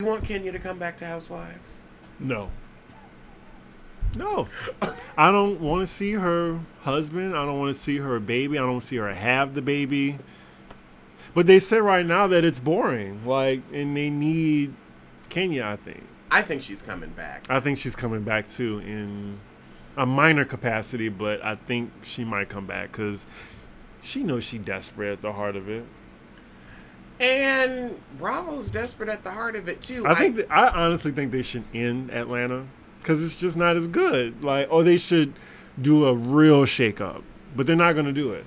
You want Kenya to come back to Housewives? No. No. I don't want to see her husband. I don't want to see her baby. I don't see her have the baby. But they say right now that it's boring. Like, and they need Kenya, I think. I think she's coming back. I think she's coming back too in a minor capacity, but I think she might come back because she knows she's desperate at the heart of it. And Bravo's desperate at the heart of it too. I honestly think they should end Atlanta because it's just not as good. Like, or they should do a real shakeup, but they're not going to do it.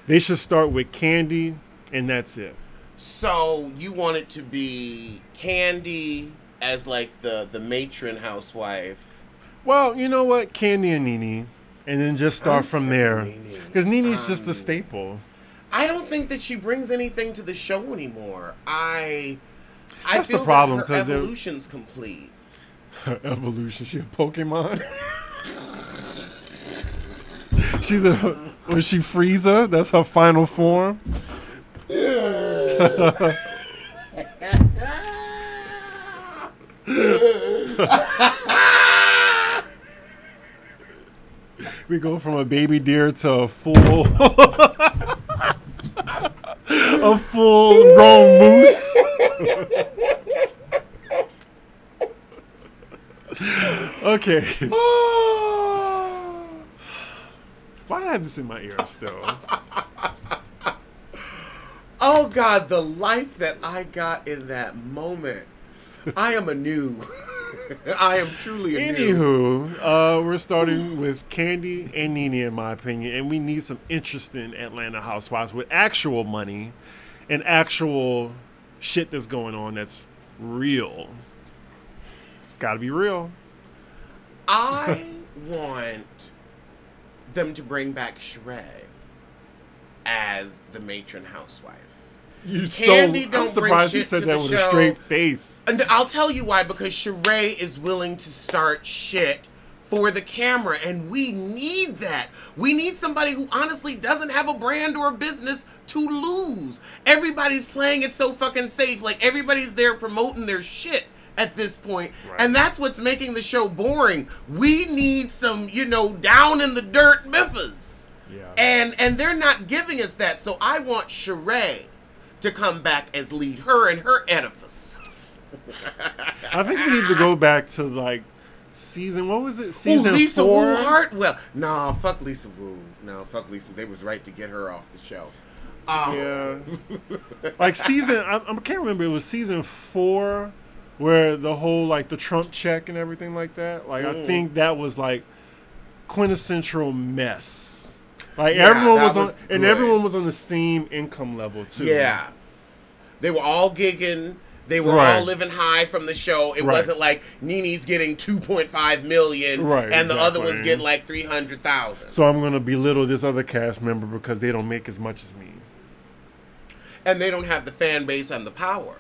They should start with Candy, and that's it. So you want it to be Candy as like the matron housewife? Well, you know what, Candy and Nene, and then just start from there because Nene's just a staple. I don't think that she brings anything to the show anymore. I That's feel the problem, that her evolution's complete. Her evolution? She a Pokemon? Was she Frieza? That's her final form? We go from a baby deer to a full a full grown moose. Okay. Why do I have this in my ear still? Oh God, the life that I got in that moment. I am anew. I am truly anew. Anywho, we're starting with Candy and Nene, in my opinion, and we need some interesting Atlanta housewives with actual money and actual shit that's going on that's real. It's got to be real. I want them to bring back Sheree as the matron housewife. I'm surprised you said that with a straight face. And I'll tell you why, because Sheree is willing to start shit for the camera, and we need that. We need somebody who honestly doesn't have a brand or a business to lose. Everybody's playing it so fucking safe. Like, everybody's there promoting their shit at this point. Right. And that's what's making the show boring. We need some, down in the dirt biffers. Yeah. And they're not giving us that. So I want Sheree to come back as lead, her and her edifice. I think we need to go back to like season, what was it? Season Lisa 4? Wu Hartwell. No, fuck Lisa Wu. No, fuck Lisa. They was right to get her off the show. Yeah. Like season, I can't remember. It was season 4 where the whole like the Trump check and everything like that. Like I think that was like quintessential mess. Like everyone was on, and everyone was on the same income level too. Yeah, they were all gigging. They were all living high from the show. It wasn't like Nene's getting $2.5 million, and the other one's getting like $300,000. So I'm gonna belittle this other cast member because they don't make as much as me, and they don't have the fan base and the power.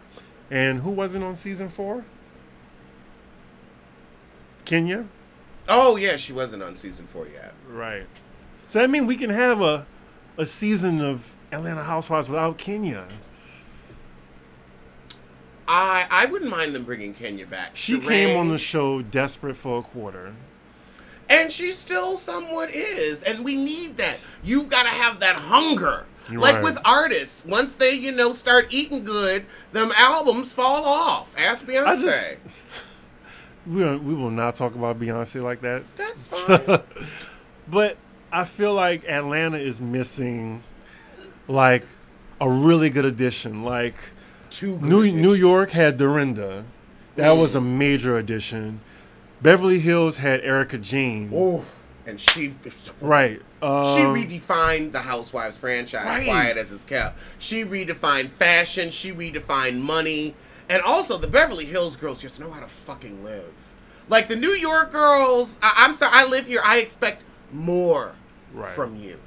And who wasn't on season 4? Kenya. Oh yeah, she wasn't on season 4 yet. Right. So that means we can have a season of Atlanta Housewives without Kenya. I wouldn't mind them bringing Kenya back. She came on the show desperate for a quarter. And she still somewhat is. And we need that. You've got to have that hunger. Like with artists. Once they, start eating good, them albums fall off. Ask Beyonce. We will not talk about Beyonce like that. That's fine. But I feel like Atlanta is missing, like, a really good addition. Like, New York had Dorinda. That was a major addition. Beverly Hills had Erica Jane. Oh, and she... Right. She redefined the Housewives franchise, quiet as it's kept. She redefined fashion. She redefined money. And also, the Beverly Hills girls just know how to fucking live. Like, the New York girls, I'm sorry, I live here. I expect more from you.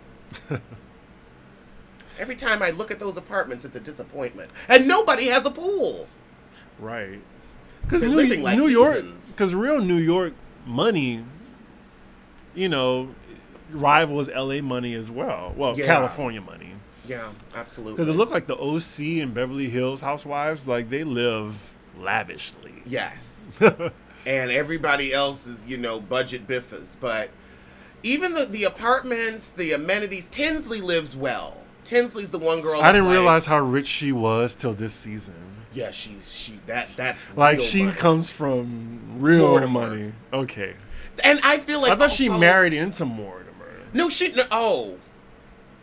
Every time I look at those apartments, it's a disappointment. And nobody has a pool. Right. Because living like New York, heathens. because real New York money, rivals LA money as well. Well, California money. Yeah, absolutely. Because it looked like the OC and Beverly Hills housewives, like they live lavishly. Yes. And everybody else is, you know, budget biffers. But even the apartments, the amenities, Tinsley lives well. Tinsley's the one girl. I didn't realize how rich she was till this season. Yeah, that's like real she money. comes from real money. Okay. And I feel like I thought she married into Mortimer. No, oh.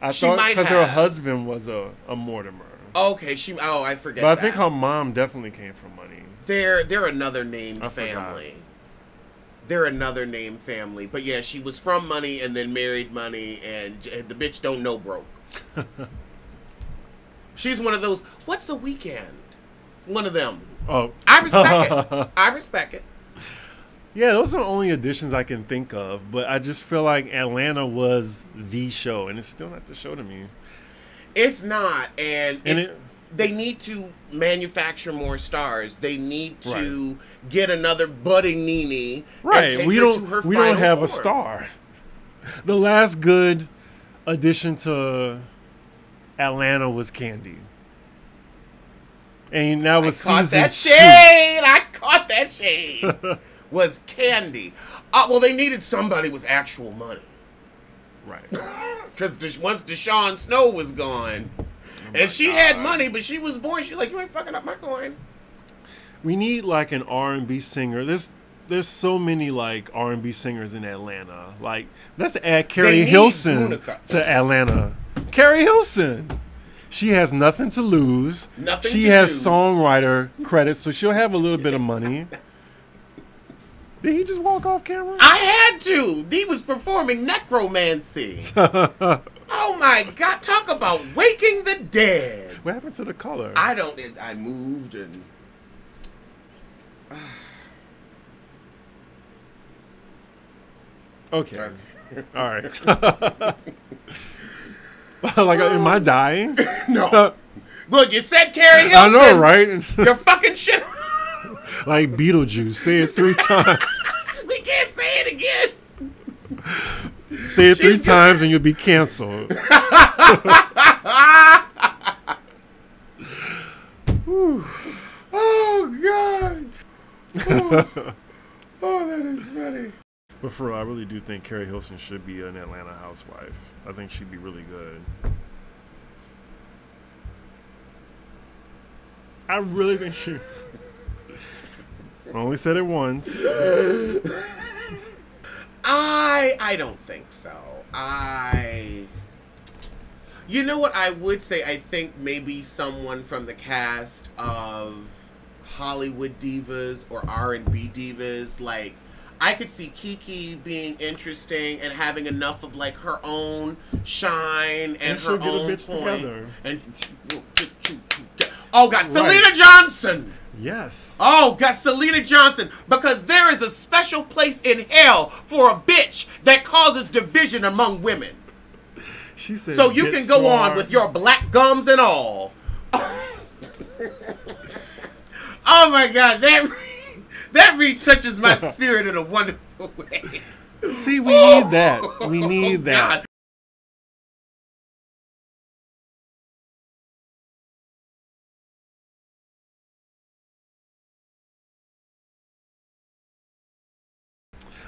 I thought because her husband was a Mortimer. Okay, I forget. But I think her mom definitely came from money. They're another named family. They're another named family. But yeah, she was from money and then married money, and the bitch don't know broke. She's one of those, what's a weekend? One of them. Oh. I respect it. I respect it. Yeah, those are the only additions I can think of. But I just feel like Atlanta was the show, and it's still not the show to me. It's not, and they need to manufacture more stars. They need to get another budding Nene. Right, and take we her don't to her we don't have form. a star. The last good addition to Atlanta was Candy, and that was season 2. I caught that shade. Was Candy? Well, they needed somebody with actual money. Right. Because once Deshaun Snow was gone, and she had money, but she was born, she's like, you ain't fucking up my coin. We need like an R&B singer. There's so many like R&B singers in Atlanta. Like, let's add Carrie Hilson to Atlanta. Carrie Hilson. She has nothing to lose. She has songwriter credits, so she'll have a little bit of money. Did he just walk off camera? I had to. He was performing necromancy. Oh my God! Talk about waking the dead. What happened to the color? I moved and. Okay. All right. Like, am I dying? No. Look, you said Carrie Hilson. I know, right? You're fucking shit. Like Beetlejuice. Say it 3 times. We can't say it again. Say it 3 times and you'll be canceled. Oh, God. Oh, that is funny. But for real, I really do think Carrie Hilson should be an Atlanta housewife. I think she'd be really good. I really think she... I only said it once. I don't think so. You know what I would say? I think maybe someone from the cast of Hollywood divas or R&B divas, like, I could see Kiki being interesting and having enough of like her own shine and her own point. Together. And oh God, Selena Johnson. Yes. Oh God, Selena Johnson, because there is a special place in hell for a bitch that causes division among women. She said, so you can go on with your black gums and all. Oh my God, that retouches my spirit in a wonderful way. See, we need that. We need that. God.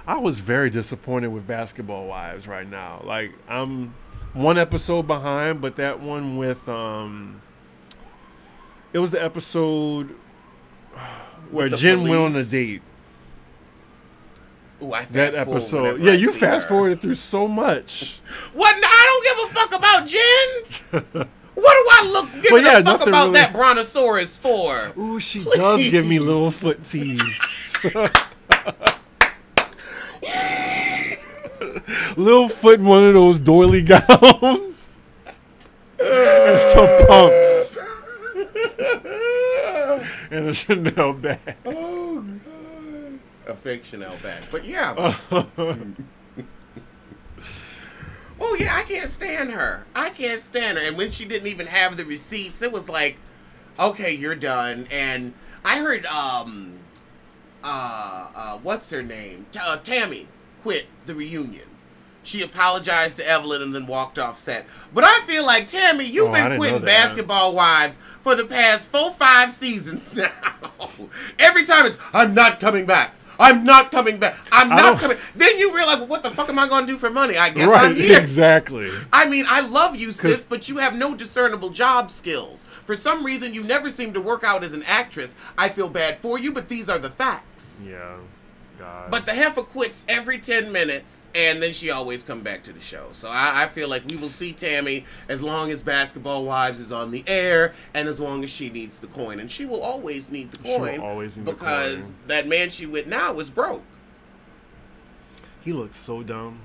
I was very disappointed with Basketball Wives right now. Like, I'm 1 episode behind, but that one with it was the episode where Jen went on a date. Ooh, I that episode. Yeah, you fast forwarded through so much. What? No, I don't give a fuck about Jen. What do I give a fuck about really... that brontosaurus for? Ooh, she does give me little foot tease. Little foot in one of those doily gowns. And some pumps. And a Chanel bag. Oh, God. A fake Chanel bag. But yeah. Oh, yeah, I can't stand her. I can't stand her. And when she didn't even have the receipts, it was like, okay, you're done. And I heard, what's her name? Tammy quit the reunion. She apologized to Evelyn and then walked off set. But I feel like, Tammy, you've been quitting Basketball Wives for the past 4-5 seasons now. Every time it's, I'm not coming back. I'm not coming back. I'm not coming. Then you realize, well, what the fuck am I going to do for money? I guess I'm here. Exactly. I mean, I love you, sis, but you have no discernible job skills. For some reason, you never seem to work out as an actress. I feel bad for you, but these are the facts. Yeah. God. But the heifer quits every 10 minutes, and then she always come back to the show. So I feel like we will see Tammy as long as Basketball Wives is on the air, and as long as she needs the coin. And she will always need the coin. She'll always need because the coin. That man she with now is broke. He looks so dumb.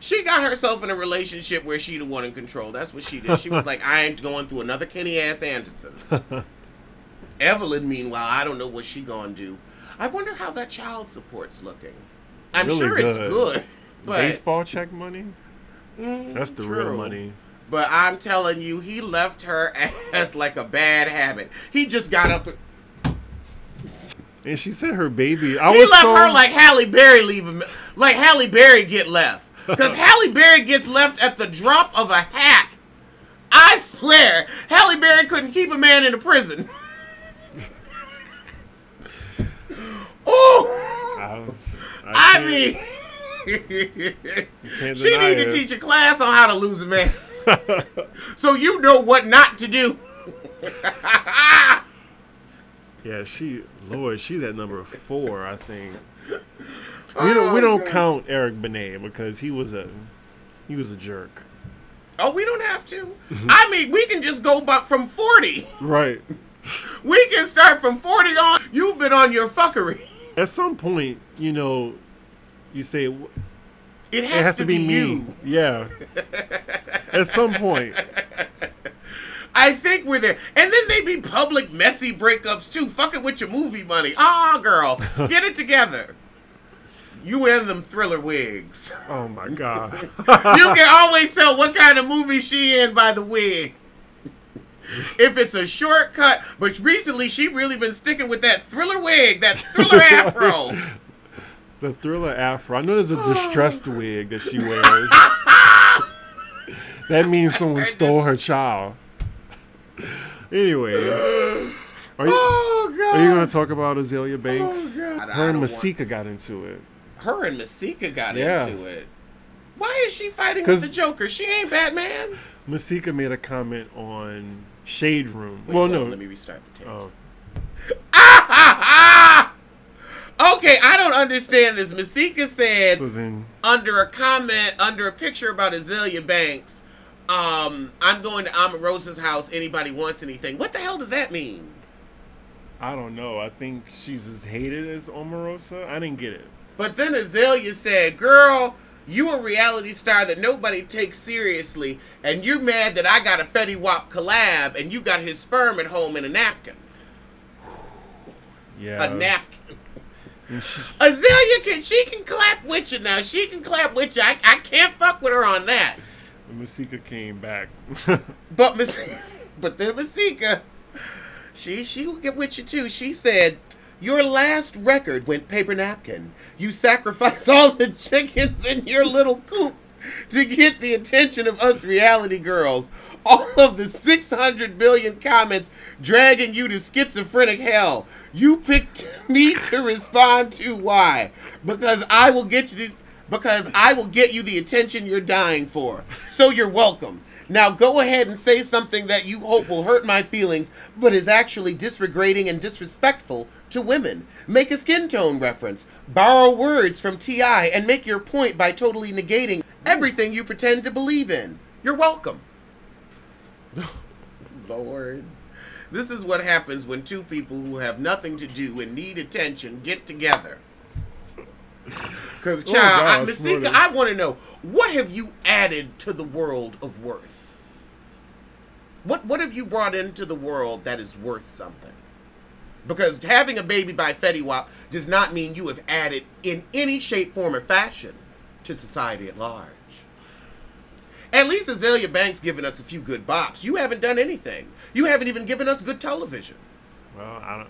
She got herself in a relationship where she the one in control. That's what she did. She was like, I ain't going through another Kenny ass Anderson. Evelyn, meanwhile, I don't know what she gonna do. I wonder how that child support's looking. I'm really sure it's good. But baseball check money? That's the real money. But I'm telling you, he left her as like a bad habit. He just got up. And she said her baby. He left her like Halle Berry like Halle Berry get left. Because Halle Berry gets left at the drop of a hat. I swear, Halle Berry couldn't keep a man in a prison. Oh, I mean, she need to teach a class on how to lose a man, so you know what not to do. Yeah, she's at number 4, I think. We don't count Eric Benet because he was a jerk. Oh, we don't have to. I mean, we can just go back from 40. Right. We can start from 40 on. You've been on your fuckery. At some point, you say it has to be me. Yeah. At some point. I think we're there. And then they be public messy breakups too. Fuck it with your movie money. Ah, girl, get it together. You wear them Thriller wigs. Oh my God. You can always tell what kind of movie she in by the wig. If it's a shortcut, but recently she really been sticking with that Thriller wig, that Thriller afro. The Thriller afro. I know there's a distressed wig that she wears. That means someone stole her child. Anyway, are you going to talk about Azalea Banks? Oh, God. Her and Masika got into it. Her and Masika got into it. Why is she fighting with the Joker? She ain't Batman. Masika made a comment on Shade Room. Wait, no. Let me restart the tape. Oh. Okay, I don't understand this. Masika said under a comment, under a picture about Azalea Banks, I'm going to Omarosa's house. Anybody wants anything? What the hell does that mean? I don't know. I think she's as hated as Omarosa. I didn't get it. But then Azalea said, girl, you a reality star that nobody takes seriously, and you're mad that I got a Fetty Wap collab, and you got his sperm at home in a napkin. Yeah. A napkin. Azalea she can clap with you now. She can clap with you. I can't fuck with her on that. Masika came back. But then Masika, she'll get with you too. She said, your last record went paper napkin. You sacrificed all the chickens in your little coop to get the attention of us reality girls. All of the 600 billion comments dragging you to schizophrenic hell. You picked me to respond to. Why? Because I will get you the attention you're dying for. So you're welcome. Now go ahead and say something that you hope will hurt my feelings, but is actually disregarding and disrespectful to women. Make a skin tone reference. Borrow words from T.I. and make your point by totally negating everything you pretend to believe in. You're welcome. Lord. This is what happens when two people who have nothing to do and need attention get together. Because, child, Masika, I want to know, what have you added to the world of worth? What have you brought into the world that is worth something? Because having a baby by Fetty Wap does not mean you have added in any shape, form, or fashion to society at large. At least Azalea Banks given us a few good bops. You haven't done anything. You haven't even given us good television. Well,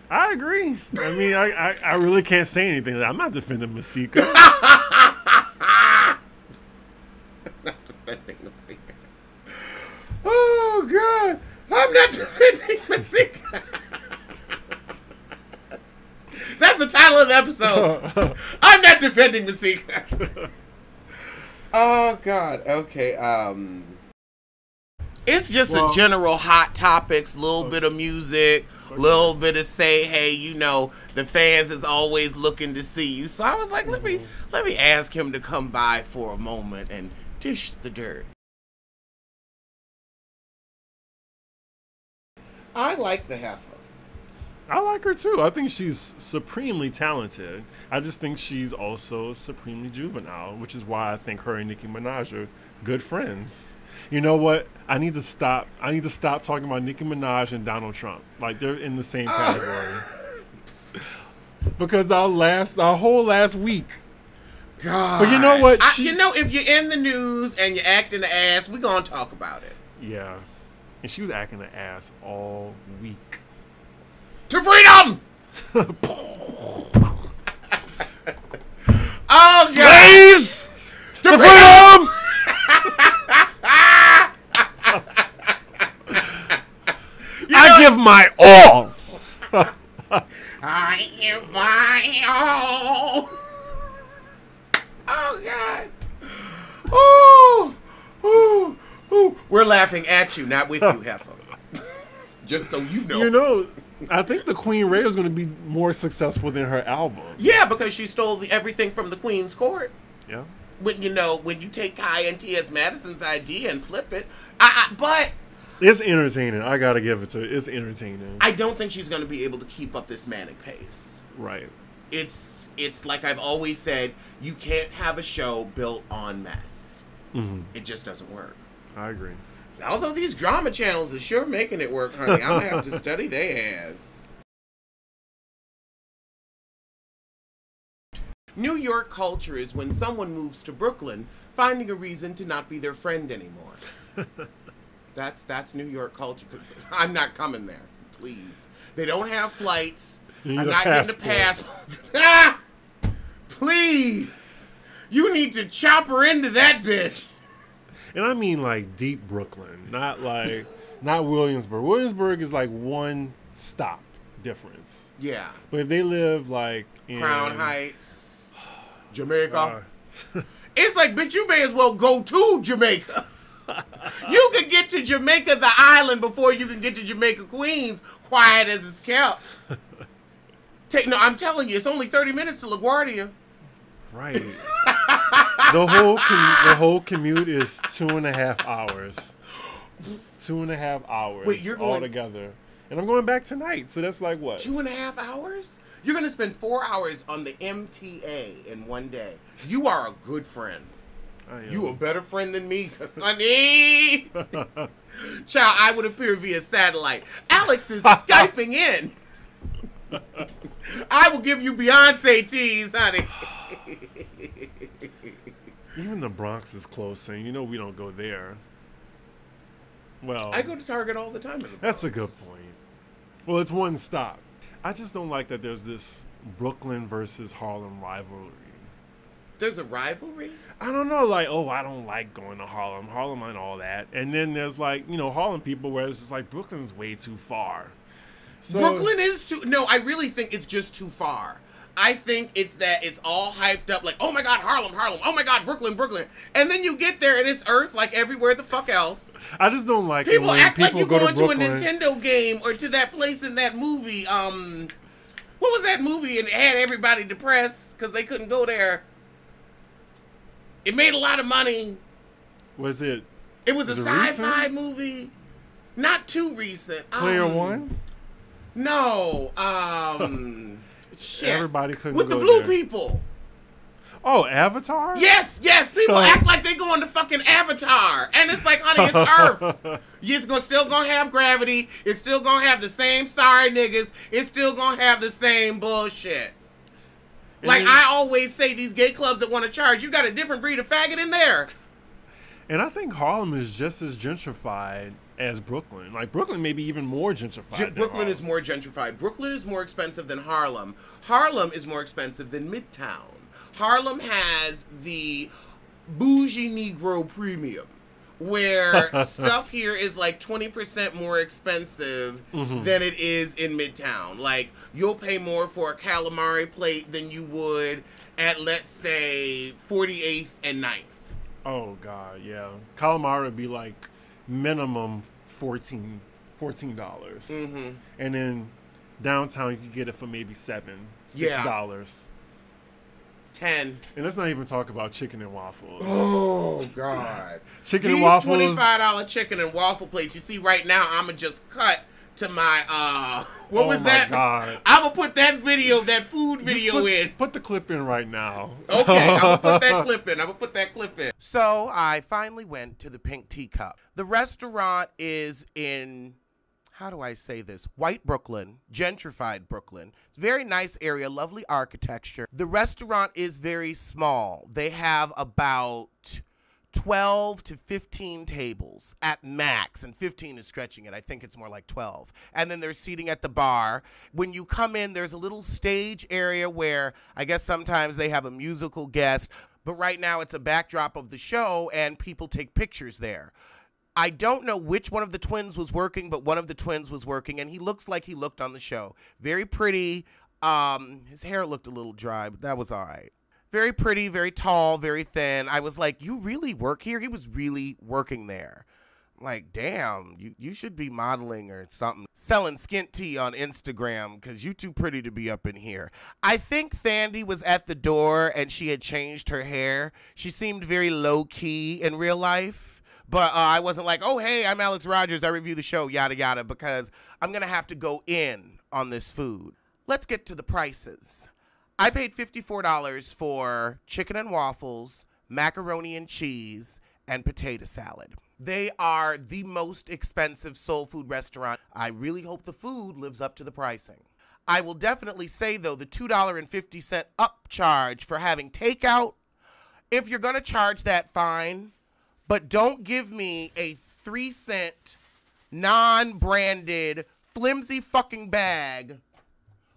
I agree. I mean, I really can't say anything. I'm not defending Masika. not defending Masika. That's the title of the episode. I'm not defending Masika. Oh God. Okay. It's just a general hot topics, little bit of music, little bit of say, hey, you know, the fans is always looking to see you. So I was like, let me ask him to come by for a moment and dish the dirt. I like the heifer. I like her too. I think she's supremely talented. I just think she's also supremely juvenile, which is why I think her and Nicki Minaj are good friends. You know what? I need to stop talking about Nicki Minaj and Donald Trump. Like, they're in the same category. Because our whole last week. God. But you know what? You know, if you're in the news and you're acting the ass, we're going to talk about it. Yeah. And she was acting the ass all week. To freedom! Oh, slaves! To freedom! I give my all. I give my all. Oh, God. Oh, oh, oh. We're laughing at you, not with you, heifer. Just so you know. You know, I think the Queen Ray is going to be more successful than her album. Yeah, because she stole everything from the Queen's Court. Yeah. When you take Kai and T.S. Madison's idea and flip it, but it's entertaining. I gotta give it to her. It's entertaining. I don't think she's going to be able to keep up this manic pace. Right. It's like I've always said, you can't have a show built on mess. Mm-hmm. It just doesn't work. I agree. Although these drama channels are sure making it work, honey. I'm gonna have to study their ass. New York culture is when someone moves to Brooklyn, finding a reason to not be their friend anymore. That's New York culture. I'm not coming there, please. They don't have flights. I'm not getting a passport. Please, you need to chop her into that bitch. And I mean like deep Brooklyn, not Williamsburg. Williamsburg is like one stop difference. Yeah. But if they live like in Crown Heights, Jamaica, it's like, bitch, you may as well go to Jamaica. You could get to Jamaica, the island, before you can get to Jamaica, Queens, quiet as it's kept. No, I'm telling you, it's only 30 minutes to LaGuardia. Right. The whole commute is 2.5 hours. 2.5 hours. Wait, you're going all together. And I'm going back tonight, so that's like what? 2.5 hours? You're going to spend 4 hours on the MTA in one day. You are a good friend. I am. You a better friend than me, honey. Child, I would appear via satellite. Alex is Skyping in. I will give you Beyonce teas, honey. Even the Bronx is close, and you know we don't go there. Well, I go to Target all the time in the Bronx. That's a good point. Well, it's one stop. I just don't like that there's this Brooklyn versus Harlem rivalry. There's a rivalry? I don't know, like, oh, I don't like going to Harlem. Harlem and all that. And then there's like, you know, Harlem people where it's just like Brooklyn's way too far. So, Brooklyn is too... No, I really think it's just too far. I think it's that it's all hyped up like, oh my God, Harlem, Harlem. Oh my God, Brooklyn, Brooklyn. And then you get there and it's Earth like everywhere the fuck else. I just don't like people it when act people like you're go going to a Brooklyn. Nintendo game or to that place in that movie. What was that movie and it had everybody depressed because they couldn't go there? It made a lot of money. Was it? It was a sci-fi movie. Not too recent. Player One? No. Shit. Everybody couldn't with go the blue there. people. Oh, Avatar? Yes, yes. People act like they going to fucking Avatar. And it's like, honey, it's Earth. You're still going to have gravity. It's still going to have the same sorry niggas. It's still going to have the same bullshit. Like I always say, these gay clubs that want to charge, you got a different breed of faggot in there. And I think Harlem is just as gentrified as Brooklyn. Like, Brooklyn may be even more gentrified. Brooklyn is more gentrified. Brooklyn is more expensive than Harlem. Harlem is more expensive than Midtown. Harlem has the bougie Negro premium. where stuff here is like 20% more expensive than it is in Midtown. Like, you'll pay more for a calamari plate than you would at, let's say, 48th and 9th. Oh, God, yeah. Calamari would be like minimum $14. And then downtown, you could get it for maybe $6. Yeah. 10. And let's not even talk about chicken and waffles. Oh, God. Chicken and waffles. These $25 chicken and waffle plates, you see right now, I'm going to just cut to my, what was that? God. I'm going to put that video, that food video in. Put the clip in right now. Okay, I'm going to put that clip in. So I finally went to the Pink Teacup. The restaurant is in, how do I say this? White Brooklyn, gentrified Brooklyn. It's a very nice area, lovely architecture. The restaurant is very small. They have about 12 to 15 tables at max, and 15 is stretching it. I think it's more like 12. And then there's seating at the bar. When you come in, there's a little stage area where I guess sometimes they have a musical guest, but right now it's a backdrop of the show and people take pictures there. I don't know which one of the twins was working, but one of the twins was working, and he looks like he looked on the show. Very pretty. His hair looked a little dry, but that was all right. Very pretty, very tall, very thin. I was like, you really work here? He was really working there. I'm like, damn, you should be modeling or something. Selling skint tea on Instagram because you too pretty to be up in here. I think Thandie was at the door and she had changed her hair. She seemed very low-key in real life. But I wasn't like, oh, hey, I'm Alex Rodgers. I review the show, yada, yada, because I'm going to have to go in on this food. Let's get to the prices. I paid $54 for chicken and waffles, macaroni and cheese, and potato salad. They are the most expensive soul food restaurant. I really hope the food lives up to the pricing. I will definitely say, though, the $2.50 upcharge for having takeout, if you're going to charge that, fine. But don't give me a 3-cent, non-branded, flimsy fucking bag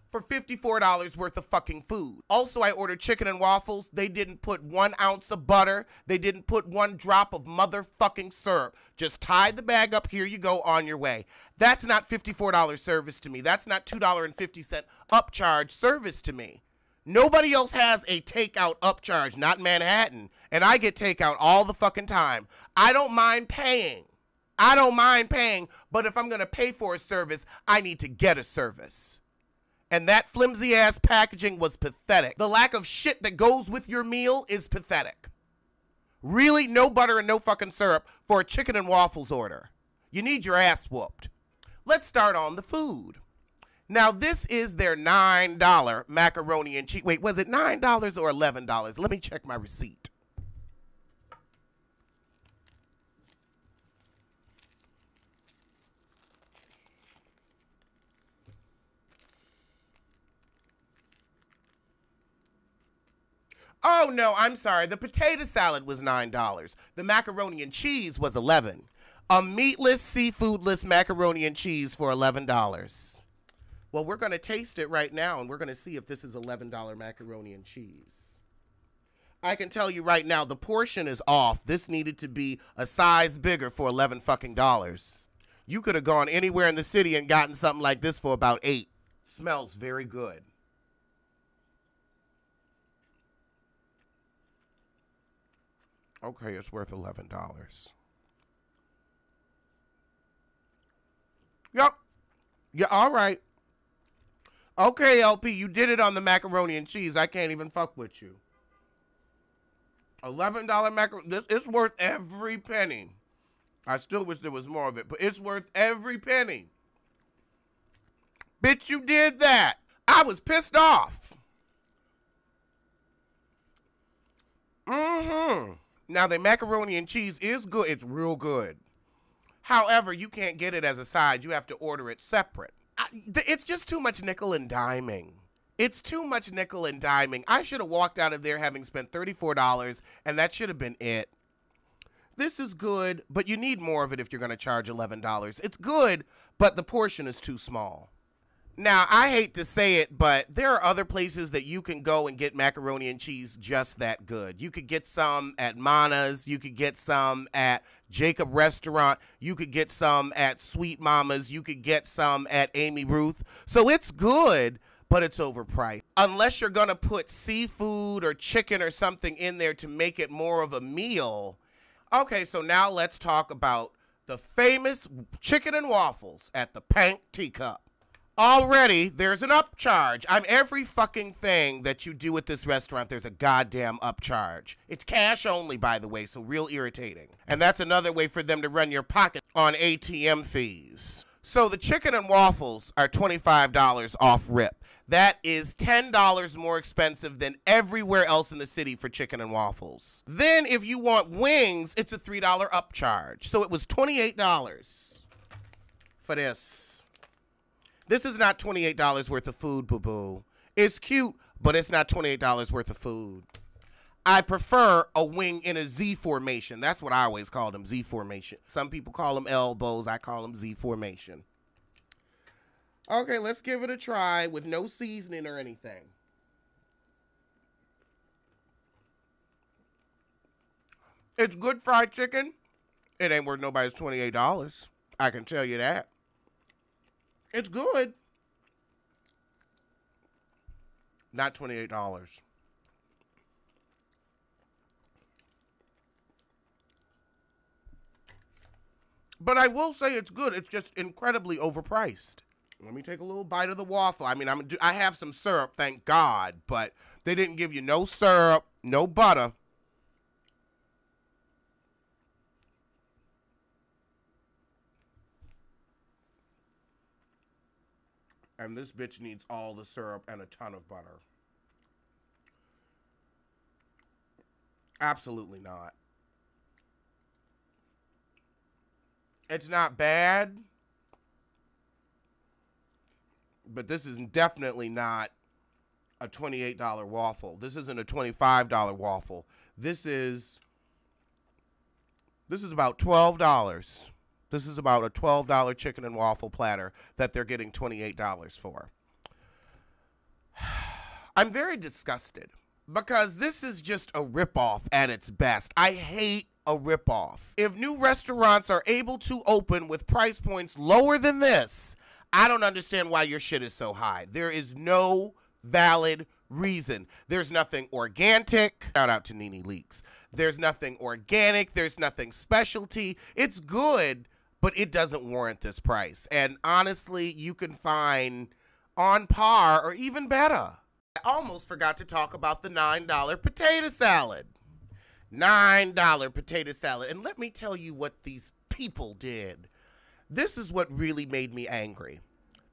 for $54 worth of fucking food. Also, I ordered chicken and waffles. They didn't put 1 ounce of butter. They didn't put 1 drop of motherfucking syrup. Just tied the bag up. Here you go, on your way. That's not $54 service to me. That's not $2.50 upcharge service to me. Nobody else has a takeout upcharge, not Manhattan. And I get takeout all the fucking time. I don't mind paying. But if I'm going to pay for a service, I need to get a service. And that flimsy ass packaging was pathetic. The lack of shit that goes with your meal is pathetic. Really, no butter and no fucking syrup for a chicken and waffles order. You need your ass whooped. Let's start on the food. Now, this is their $9 macaroni and cheese. Wait, was it $9 or $11? Let me check my receipt. Oh, no, I'm sorry. The potato salad was $9. The macaroni and cheese was $11. A meatless, seafoodless macaroni and cheese for $11. Well, we're going to taste it right now, and we're going to see if this is $11 macaroni and cheese. I can tell you right now, the portion is off. This needed to be a size bigger for $11 fucking dollars. You could have gone anywhere in the city and gotten something like this for about $8. Smells very good. Okay, it's worth $11. Yep. Yeah, all right. Okay, LP, you did it on the macaroni and cheese. I can't even fuck with you. $11 macaroni. This is worth every penny. I still wish there was more of it, but it's worth every penny. Bitch, you did that. I was pissed off. Now, the macaroni and cheese is good. It's real good. However, you can't get it as a side. You have to order it separate. It's just too much nickel and diming. It's too much nickel and diming. I should have walked out of there having spent $34, and that should have been it. This is good, but you need more of it if you're going to charge $11. It's good, but the portion is too small. Now, I hate to say it, but there are other places that you can go and get macaroni and cheese just that good. You could get some at Mana's. You could get some at Jacob Restaurant. You could get some at Sweet Mama's. You could get some at Amy Ruth. So it's good, but it's overpriced. Unless you're going to put seafood or chicken or something in there to make it more of a meal. Okay, so now let's talk about the famous chicken and waffles at the Pink Teacup. Already, there's an upcharge. Every fucking thing that you do at this restaurant, there's a goddamn upcharge. It's cash only, by the way, so real irritating. And that's another way for them to run your pocket on ATM fees. So the chicken and waffles are $25 off rip. That is $10 more expensive than everywhere else in the city for chicken and waffles. Then if you want wings, it's a $3 upcharge. So it was $28 for this. This is not $28 worth of food, boo-boo. It's cute, but it's not $28 worth of food. I prefer a wing in a Z formation. That's what I always call them, Z formation. Some people call them elbows. I call them Z formation. Okay, let's give it a try with no seasoning or anything. It's good fried chicken. It ain't worth nobody's $28. I can tell you that. It's good. Not $28. But I will say it's good. It's just incredibly overpriced. Let me take a little bite of the waffle. I have some syrup, thank God, but they didn't give you no syrup, no butter. And this bitch needs all the syrup and a ton of butter. Absolutely not. It's not bad. But this is definitely not a $28 waffle. This isn't a $25 waffle. This is about $12. This is about a $12 chicken and waffle platter that they're getting $28 for. I'm very disgusted because this is just a ripoff at its best. I hate a ripoff. If new restaurants are able to open with price points lower than this, I don't understand why your shit is so high. There is no valid reason. There's nothing organic. Shout out to Nene Leaks. There's nothing organic. There's nothing specialty. It's good, but it doesn't warrant this price. And honestly, you can find on par or even better. I almost forgot to talk about the $9 potato salad. $9 potato salad. And let me tell you what these people did. This is what really made me angry.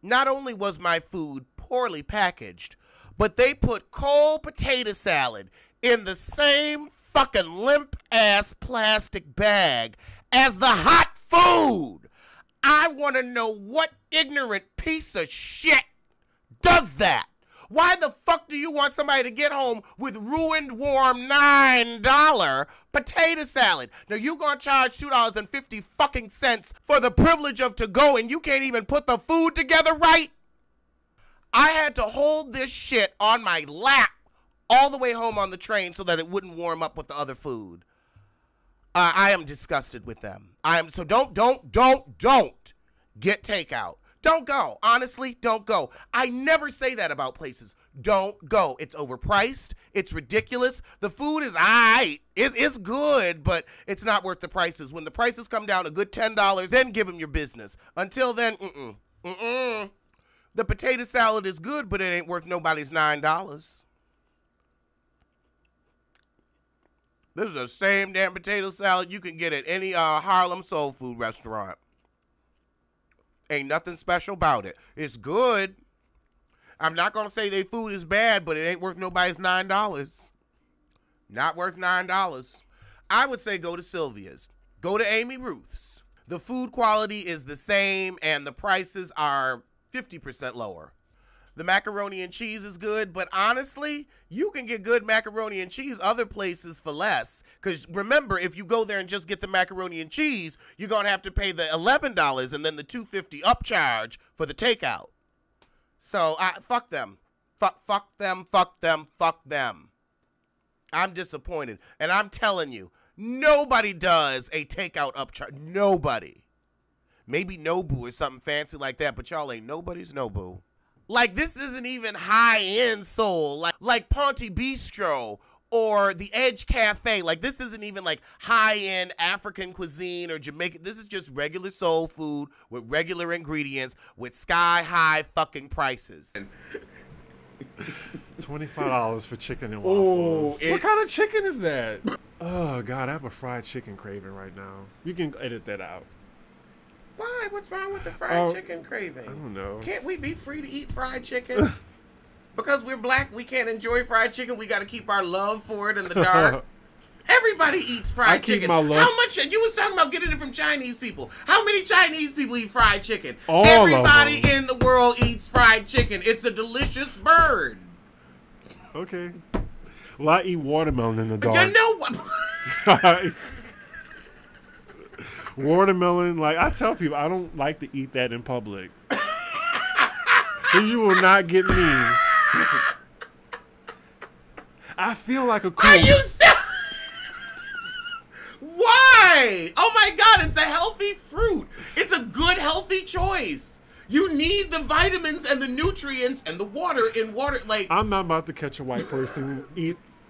Not only was my food poorly packaged, but they put cold potato salad in the same fucking limp-ass plastic bag as the hot food. I want to know what ignorant piece of shit does that. Why the fuck do you want somebody to get home with ruined warm $9 potato salad? Now you gonna charge $2.50 fucking cents for the privilege of to go and you can't even put the food together right? I had to hold this shit on my lap all the way home on the train so that it wouldn't warm up with the other food. I am disgusted with them. So don't get takeout. Don't go. Honestly, don't go. I never say that about places. Don't go. It's overpriced. It's ridiculous. The food is aight. It's good, but it's not worth the prices. When the prices come down a good $10, then give them your business. Until then, The potato salad is good, but it ain't worth nobody's $9. This is the same damn potato salad you can get at any Harlem soul food restaurant. Ain't nothing special about it. It's good. I'm not going to say their food is bad, but it ain't worth nobody's $9. Not worth $9. I would say go to Sylvia's. Go to Amy Ruth's. The food quality is the same and the prices are 50% lower. The macaroni and cheese is good, but honestly, you can get good macaroni and cheese other places for less. Because remember, if you go there and just get the macaroni and cheese, you're going to have to pay the $11 and then the $2.50 upcharge for the takeout. So fuck them. Fuck them. I'm disappointed. And I'm telling you, nobody does a takeout upcharge. Nobody. Maybe Nobu or something fancy like that, but y'all ain't nobody's Nobu. Like, this isn't even high-end soul. Like Ponte Bistro or the Edge Cafe. Like, this isn't even like high-end African cuisine or Jamaican. This is just regular soul food with regular ingredients with sky-high fucking prices. $25 for chicken and waffles. What kind of chicken is that? Oh, God, I have a fried chicken craving right now. You can edit that out. Why? What's wrong with the fried chicken craving? I don't know. Can't we be free to eat fried chicken? Because we're black, we can't enjoy fried chicken. We got to keep our love for it in the dark. Everybody eats fried chicken. My love. How much? You was talking about getting it from Chinese people. How many Chinese people eat fried chicken? All Everybody in the world eats fried chicken. It's a delicious bird. Okay. Well, I eat watermelon in the dark. You know what? Watermelon, like, I tell people, I don't like to eat that in public. Because you will not get me. I feel like a cool. Are you serious? Why? Oh my God, it's a healthy fruit. It's a good, healthy choice. You need the vitamins and the nutrients and the water in water. Like, I'm not about to catch a white person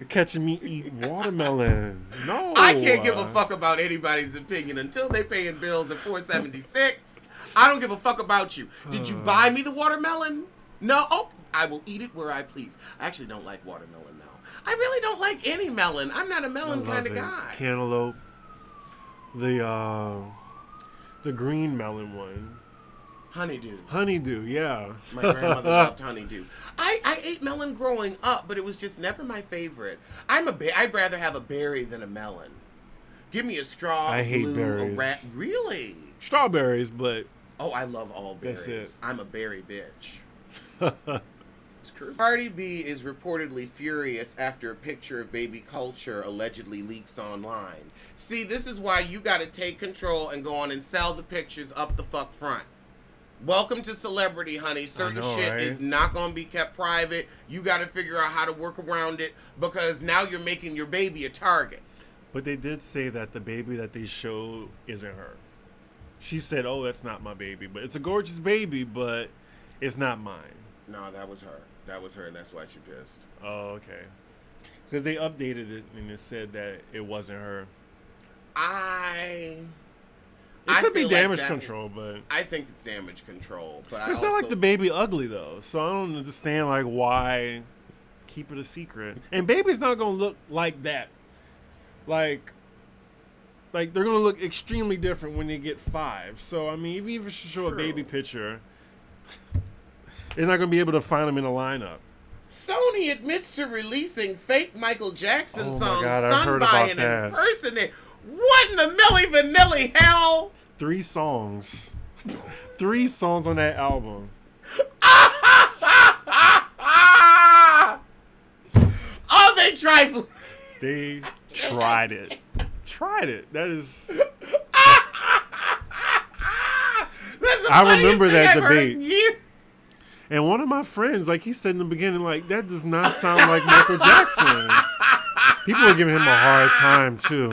catching me eat watermelon. No. I can't give a fuck about anybody's opinion until they paying bills at $4.76. I don't give a fuck about you. Did you buy me the watermelon? No. Oh, I will eat it where I please. I actually don't like watermelon now. I really don't like any melon. I'm not a melon kind of guy. Cantaloupe. The green melon one. Honeydew, yeah. My grandmother loved honeydew. I ate melon growing up, but it was just never my favorite. I'd rather have a berry than a melon. Give me a straw, I hate berries. a rat. Really? Strawberries, but... Oh, I love all berries. That's it. I'm a berry bitch. It's true. Cardi B is reportedly furious after a picture of baby Culture allegedly leaks online. See, this is why you gotta take control and go on and sell the pictures up the fuck front. Welcome to celebrity, honey. Certain shit is not going to be kept private. You got to figure out how to work around it because now you're making your baby a target. But they did say that the baby that they showed isn't her. She said, oh, that's not my baby. But it's a gorgeous baby, but it's not mine. No, that was her. That was her, and that's why she pissed. Oh, okay. Because they updated it, and it said that it wasn't her. It could be damage control, but... I think it's damage control, but it's not like the baby ugly, though. So I don't understand, like, why keep it a secret. And baby's not going to look like that. Like they're going to look extremely different when they get 5. So, I mean, even if you show a baby picture, they're not going to be able to find them in a lineup. Sony admits to releasing fake Michael Jackson song God, sung by an impersonator. What in the Milli Vanilli hell? 3 songs. 3 songs on that album. Oh, they tried. They tried it. That is... I remember that debate. And one of my friends, like, he said in the beginning, like, that does not sound like Michael Jackson. People were giving him a hard time, too.